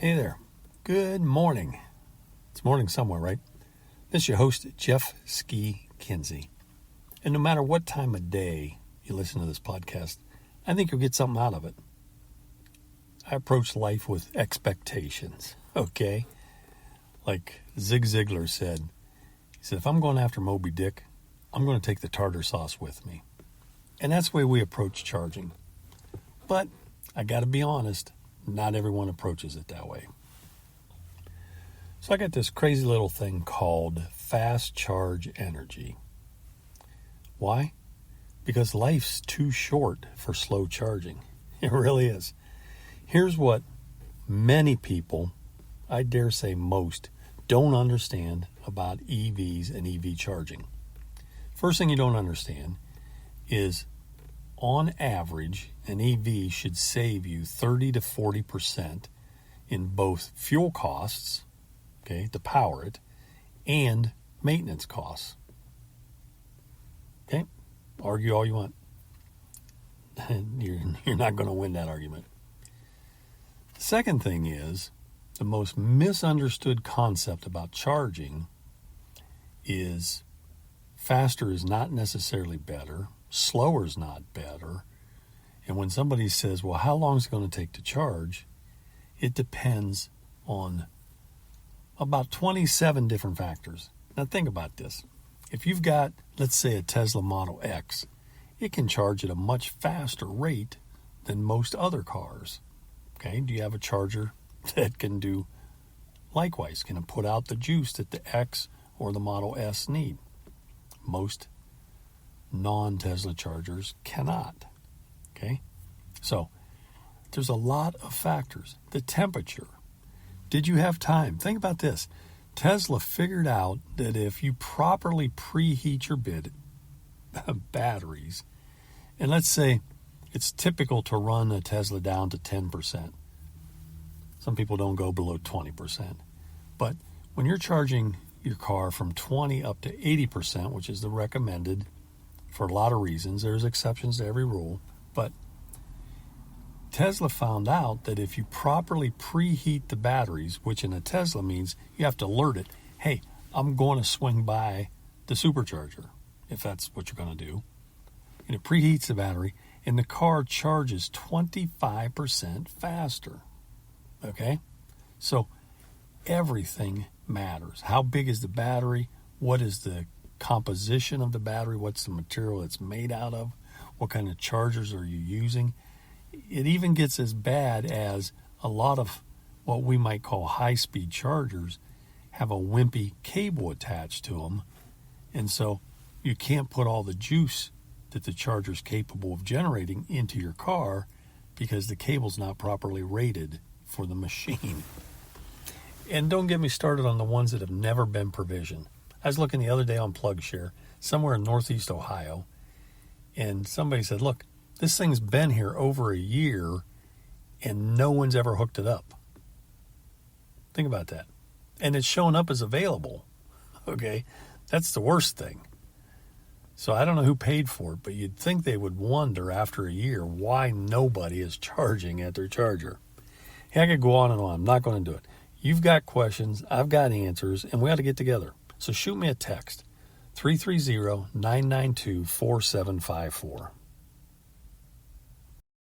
Hey there. Good morning. It's morning somewhere, right? This is your host, Jeff Ski Kinsey. And no matter what time of day you listen to this podcast, I think you'll get something out of it. I approach life with expectations, okay? Like Zig Ziglar said, he said, if I'm going after Moby Dick, I'm going to take the tartar sauce with me. And that's the way we approach charging. But I got to be honest, not everyone approaches it that way. So I got this crazy little thing called fast charge energy. Why? Because life's too short for slow charging. It really is. Here's what many people, I dare say most, don't understand about EVs and EV charging. First thing you don't understand is, on average, an EV should save you 30 to 40% in both fuel costs, okay, to power it, and maintenance costs. Okay? Argue all you want. You're not going to win that argument. The second thing is, the most misunderstood concept about charging is faster is not necessarily better, slower is not better. And when somebody says, well, how long is it going to take to charge? It depends on about 27 different factors. Now think about this. If you've got, let's say, a Tesla Model X, it can charge at a much faster rate than most other cars. Okay, do you have a charger that can do likewise? Can it put out the juice that the X or the Model S need? Most non-Tesla chargers cannot. Okay, so there's a lot of factors. The temperature. Did you have time? Think about this. Tesla figured out that if you properly preheat your batteries, and let's say it's typical to run a Tesla down to 10%. Some people don't go below 20%. But when you're charging your car from 20 up to 80%, which is the recommended for a lot of reasons, there's exceptions to every rule, but Tesla found out that if you properly preheat the batteries, which in a Tesla means you have to alert it, hey, I'm going to swing by the supercharger, if that's what you're going to do. And it preheats the battery, and the car charges 25% faster. Okay? So everything matters. How big is the battery? What is the composition of the battery? What's the material it's made out of? What kind of chargers are you using? It even gets as bad as a lot of what we might call high-speed chargers have a wimpy cable attached to them. And so you can't put all the juice that the charger is capable of generating into your car because the cable's not properly rated for the machine. And don't get me started on the ones that have never been provisioned. I was looking the other day on PlugShare, somewhere in Northeast Ohio, and somebody said, look, this thing's been here over a year and no one's ever hooked it up. Think about that. And it's showing up as available. Okay? That's the worst thing. So I don't know who paid for it, but you'd think they would wonder after a year why nobody is charging at their charger. Hey, I could go on and on. I'm not going to do it. You've got questions. I've got answers, and we ought to get together. So shoot me a text, 330-992-4754.